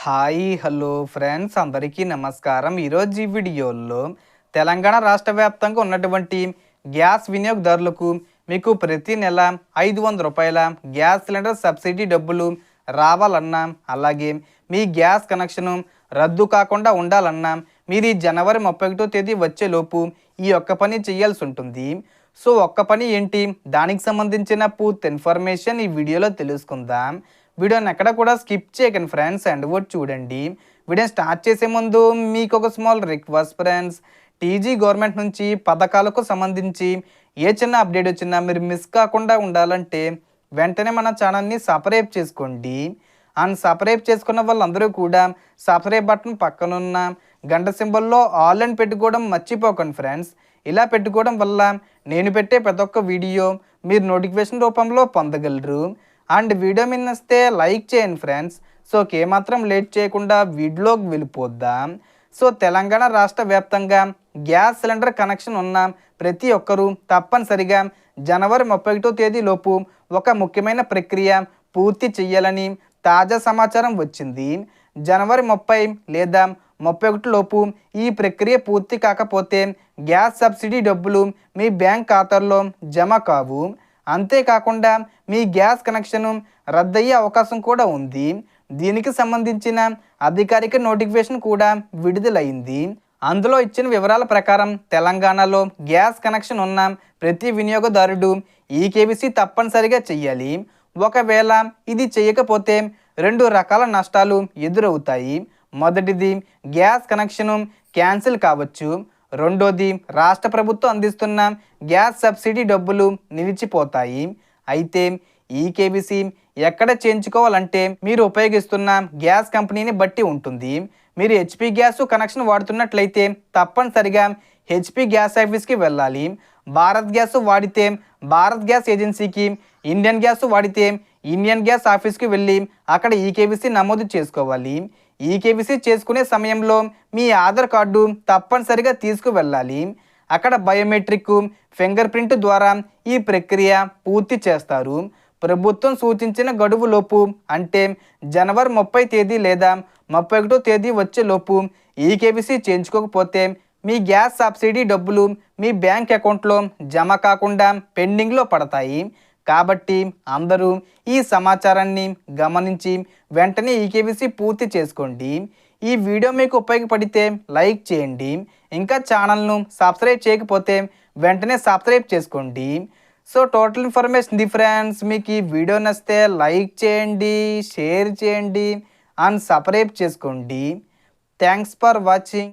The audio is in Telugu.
హాయ్ హలో ఫ్రెండ్స్ అందరికీ నమస్కారం. ఈరోజు ఈ వీడియోలో తెలంగాణ రాష్ట్ర వ్యాప్తంగా ఉన్నటువంటి గ్యాస్ వినియోగదారులకు మీకు ప్రతి నెల 500 రూపాయల గ్యాస్ సిలిండర్ సబ్సిడీ డబ్బులు రావాలన్నా, అలాగే మీ గ్యాస్ కనెక్షను రద్దు కాకుండా ఉండాలన్నా మీరు ఈ జనవరి 31వ తేదీ వచ్చేలోపు ఈ ఒక్క పని చేయాల్సి ఉంటుంది. సో ఒక్క పని ఏంటి, దానికి సంబంధించిన పూర్తి ఇన్ఫర్మేషన్ ఈ వీడియోలో తెలుసుకుందాం. వీడియోని ఎక్కడ కూడా స్కిప్ చేయకండి ఫ్రెండ్స్, అండ్ కూడా చూడండి. వీడియో స్టార్ట్ చేసే ముందు మీకు ఒక small request friends, TG government నుంచి పథకాలకు సంబంధించి ఏ చిన్న అప్డేట్ వచ్చినా మీరు మిస్ కాకుండా ఉండాలంటే వెంటనే మన ఛానల్ని సబ్స్క్రైబ్ చేసుకోండి. అండ్ సబ్స్క్రైబ్ చేసుకున్న వాళ్ళందరూ కూడా సబ్స్క్రైబ్ బటన్ పక్కనున్న గంట సింబల్లో ఆల్ అని పెట్టుకోవడం మర్చిపోకండి ఫ్రెండ్స్. ఇలా పెట్టుకోవడం వల్ల నేను పెట్టే ప్రతి ఒక్క వీడియో మీరు నోటిఫికేషన్ రూపంలో పొందగలరు. అండ్ వీడియో మీద నచ్చితే లైక్ చేయండి ఫ్రెండ్స్. సో ఏమాత్రం లేట్ చేయకుండా వీడియోకి వెళ్ళిపోద్దాం. సో తెలంగాణ రాష్ట్ర వ్యాప్తంగా గ్యాస్ సిలిండర్ కనెక్షన్ ఉన్న ప్రతి ఒక్కరూ తప్పనిసరిగా జనవరి 31వ తేదీలోపు ఒక ముఖ్యమైన ప్రక్రియ పూర్తి చేయాలని తాజా సమాచారం వచ్చింది. జనవరి 30 లేదా 31 లోపు ఈ ప్రక్రియ పూర్తి కాకపోతే గ్యాస్ సబ్సిడీ డబ్బులు మీ బ్యాంక్ ఖాతాల్లో జమ కావు. అంతేకాకుండా మీ గ్యాస్ కనెక్షన్ రద్దయ్యే అవకాశం కూడా ఉంది. దీనికి సంబంధించిన అధికారిక నోటిఫికేషన్ కూడా విడుదలైంది. అందులో ఇచ్చిన వివరాల ప్రకారం తెలంగాణలో గ్యాస్ కనెక్షన్ ఉన్న ప్రతి వినియోగదారుడు ఈకేవీసీ తప్పనిసరిగా చెయ్యాలి. ఒకవేళ ఇది చేయకపోతే 2 రకాల నష్టాలు ఎదురవుతాయి. మొదటిది, గ్యాస్ కనెక్షను క్యాన్సిల్ కావచ్చు. రెండోది, రాష్ట్ర ప్రభుత్వం అందిస్తున్న గ్యాస్ సబ్సిడీ డబ్బులు నిలిచిపోతాయి. అయితే ఈకేవీసీ ఎక్కడ చేయించుకోవాలంటే మీరు ఉపయోగిస్తున్న గ్యాస్ కంపెనీని బట్టి ఉంటుంది. మీరు హెచ్పి గ్యాస్ కనెక్షన్ వాడుతున్నట్లయితే తప్పనిసరిగా హెచ్పి గ్యాస్ ఆఫీస్కి వెళ్ళాలి. భారత్ గ్యాస్ వాడితే భారత్ గ్యాస్ ఏజెన్సీకి, ఇండియన్ గ్యాస్ వాడితే ఇండియన్ గ్యాస్ ఆఫీస్కి వెళ్ళి అక్కడ ఈకేవీసీ నమోదు చేసుకోవాలి. ఈకేవీసీ చేసుకునే సమయంలో మీ ఆధార్ కార్డు తప్పనిసరిగా తీసుకువెళ్ళాలి. అక్కడ బయోమెట్రిక్, ఫింగర్ ప్రింట్ ద్వారా ఈ ప్రక్రియ పూర్తి చేస్తారు. ప్రభుత్వం సూచించిన గడువులోపు అంటే జనవరి 30 తేదీ లేదా 31వ తేదీ వచ్చేలోపు ఈకేవీసీ చేయించుకోకపోతే మీ గ్యాస్ సబ్సిడీ డబ్బులు మీ బ్యాంక్ అకౌంట్లో జమ కాకుండా పెండింగ్లో పడతాయి. కాబట్టి అందరూ ఈ సమాచారాన్ని గమనించి వెంటనే ఈకేవీసీ పూర్తి చేసుకోండి. ఈ వీడియో మీకు ఉపయోగపడితే లైక్ చేయండి. ఇంకా ఛానల్ను సబ్స్క్రైబ్ చేయకపోతే వెంటనే సబ్స్క్రైబ్ చేసుకోండి. సో టోటల్ ఇన్ఫర్మేషన్ ఫ్రెండ్స్, మీకు ఈ వీడియో నచ్చితే లైక్ చేయండి, షేర్ చేయండి అండ్ సబ్స్క్రైబ్ చేసుకోండి. Thanks for watching.